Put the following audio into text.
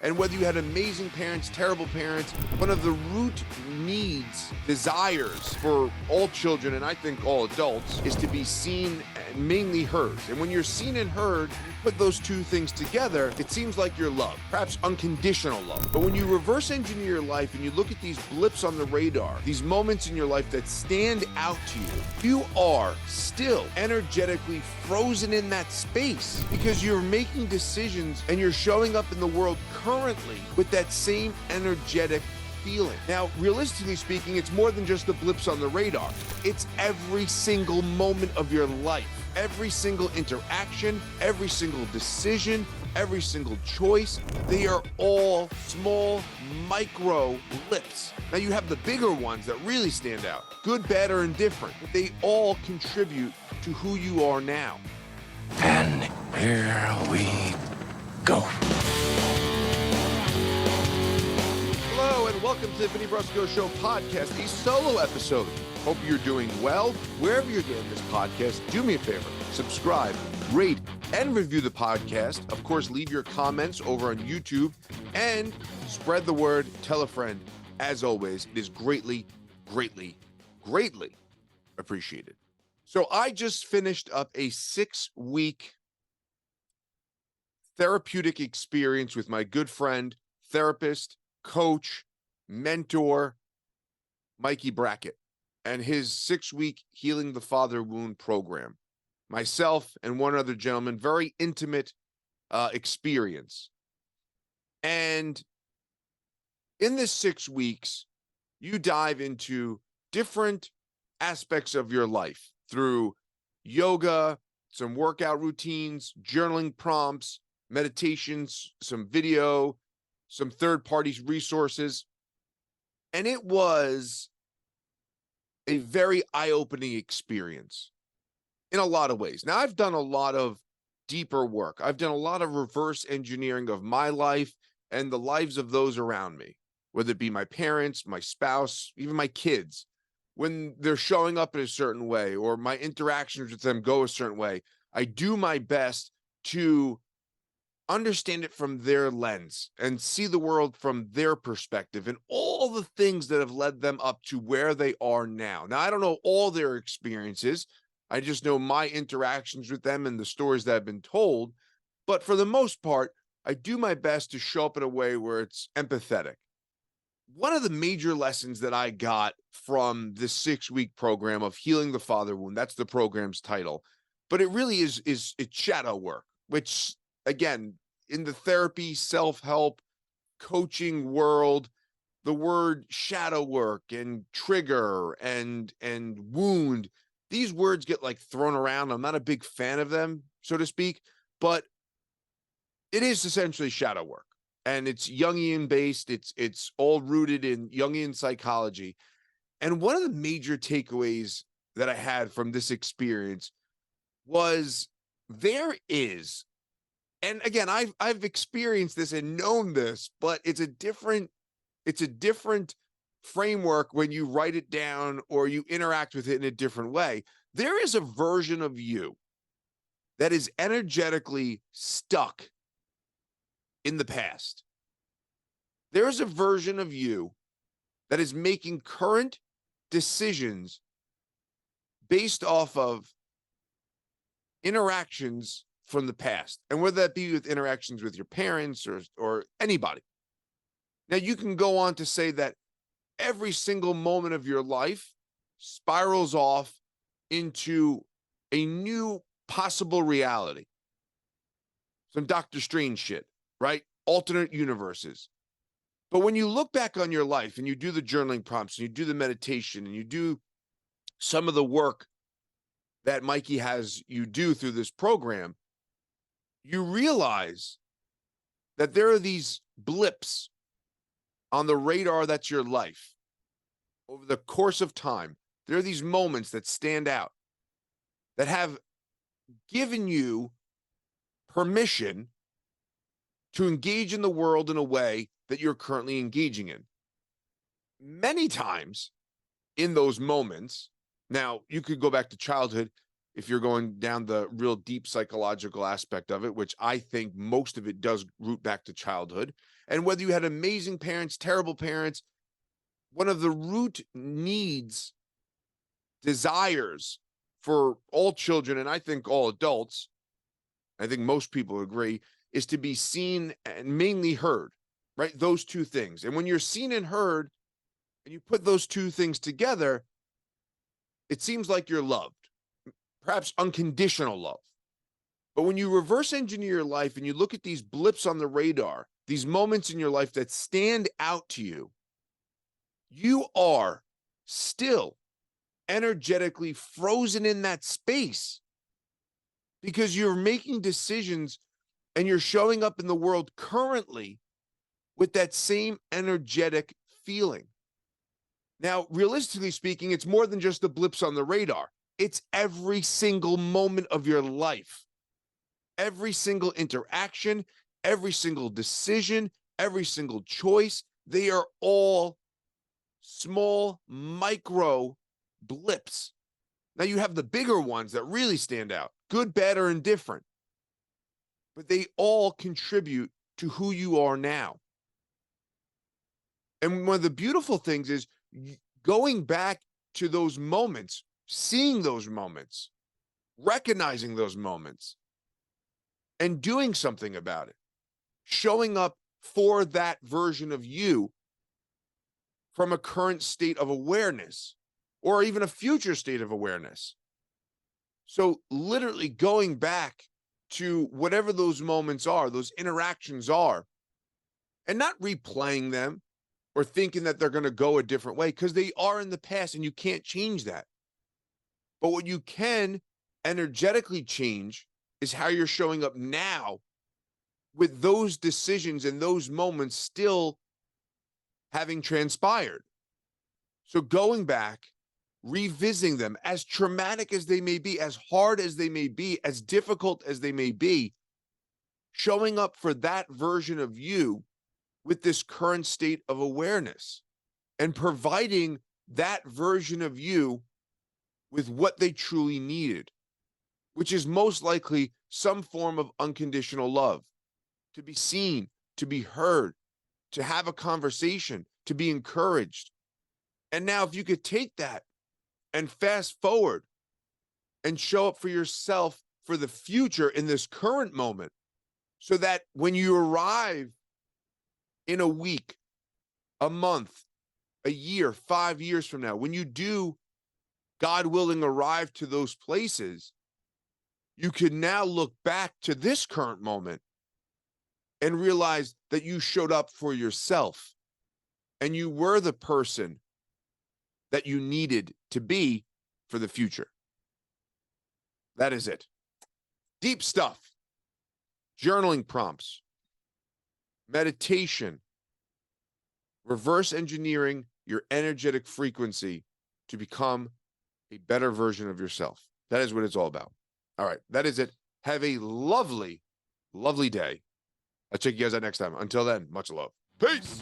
And whether you had amazing parents, terrible parents, one of the root needs, desires for all children, and I think all adults, is to be seen and mainly heard. And when you're seen and heard, you put those two things together, it seems like you're loved, perhaps unconditional love. But when you reverse engineer your life and you look at these blips on the radar, these moments in your life that stand out to you, you are still energetically frozen in that space because you're making decisions and you're showing up in the world currently with that same energetic feeling. Now, realistically speaking, it's more than just the blips on the radar. It's every single moment of your life, every single interaction, every single decision, every single choice. They are all small, micro blips. Now, you have the bigger ones that really stand out, good, bad, or indifferent, but they all contribute to who you are now. And here we go. Hello, and welcome to the Vinny Brusco Show podcast, a solo episode. Hope you're doing well. Wherever you're getting this podcast, do me a favor, subscribe, rate, and review the podcast. Of course, leave your comments over on YouTube and spread the word, tell a friend. As always, it is greatly, greatly, greatly appreciated. So I just finished up a 6-week therapeutic experience with my good friend, therapist, coach, mentor, Mikey Brackett, and his 6-week Healing the Father Wound program. Myself and one other gentleman, very intimate experience. And in this 6 weeks, you dive into different aspects of your life through yoga, some workout routines, journaling prompts, meditations, some video, some third-party resources. And it was a very eye-opening experience in a lot of ways. Now, I've done a lot of deeper work. I've done a lot of reverse engineering of my life and the lives of those around me, whether it be my parents, my spouse, even my kids. When they're showing up in a certain way or my interactions with them go a certain way, I do my best to understand it from their lens and see the world from their perspective and all the things that have led them up to where they are now. Now, I don't know all their experiences. I just know my interactions with them and the stories that have been told. But for the most part, I do my best to show up in a way where it's empathetic. One of the major lessons that I got from this 6-week program of Healing the Father Wound, that's the program's title, but it really is it's shadow work, which, again, in the therapy, self-help, coaching world, the word shadow work and trigger and wound, these words get like thrown around. I'm not a big fan of them, so to speak, but it is essentially shadow work. And it's Jungian based. It's all rooted in Jungian psychology. And one of the major takeaways that I had from this experience was there is, and again, I've experienced this and known this, but it's a different framework when you write it down or you interact with it in a different way. There is a version of you that is energetically stuck in the past. There's a version of you that is making current decisions based off of interactions from the past, and whether that be with interactions with your parents or anybody. Now, you can go on to say that every single moment of your life spirals off into a new possible reality. Some Doctor Strange shit, right? Alternate universes. But when you look back on your life and you do the journaling prompts and you do the meditation and you do some of the work that Mikey has you do through this program, you realize that there are these blips on the radar that's your life. Over the course of time, there are these moments that stand out that have given you permission to engage in the world in a way that you're currently engaging in. Many times in those moments, now you could go back to childhood, if you're going down the real deep psychological aspect of it, which I think most of it does root back to childhood. And whether you had amazing parents, terrible parents, one of the root needs, desires for all children, and I think all adults, I think most people agree, is to be seen and mainly heard, right? Those two things. And when you're seen and heard, and you put those two things together, it seems like you're loved, perhaps unconditional love. But when you reverse engineer your life and you look at these blips on the radar, these moments in your life that stand out to you, you are still energetically frozen in that space because you're making decisions and you're showing up in the world currently with that same energetic feeling. Now, realistically speaking, it's more than just the blips on the radar. It's every single moment of your life, every single interaction, every single decision, every single choice. They are all small micro blips. Now you have the bigger ones that really stand out, good, bad, or indifferent, but they all contribute to who you are now. And one of the beautiful things is going back to those moments, seeing those moments, recognizing those moments, and doing something about it, showing up for that version of you from a current state of awareness or even a future state of awareness. So literally going back to whatever those moments are, those interactions are, and not replaying them or thinking that they're going to go a different way, because they are in the past and you can't change that. But what you can energetically change is how you're showing up now with those decisions and those moments still having transpired. So going back, revisiting them, as traumatic as they may be, as hard as they may be, as difficult as they may be, showing up for that version of you with this current state of awareness and providing that version of you with what they truly needed, which is most likely some form of unconditional love, to be seen, to be heard, to have a conversation, to be encouraged. And now if you could take that and fast forward and show up for yourself for the future in this current moment, so that when you arrive in a week, a month, a year, 5 years from now, when you do, God willing, arrive to those places, you can now look back to this current moment and realize that you showed up for yourself and you were the person that you needed to be for the future. That is it. Deep stuff. Journaling prompts, meditation, reverse engineering your energetic frequency to become a better version of yourself. That is what it's all about. All right, that is it. Have a lovely, lovely day. I'll check you guys out next time. Until then, much love. Peace.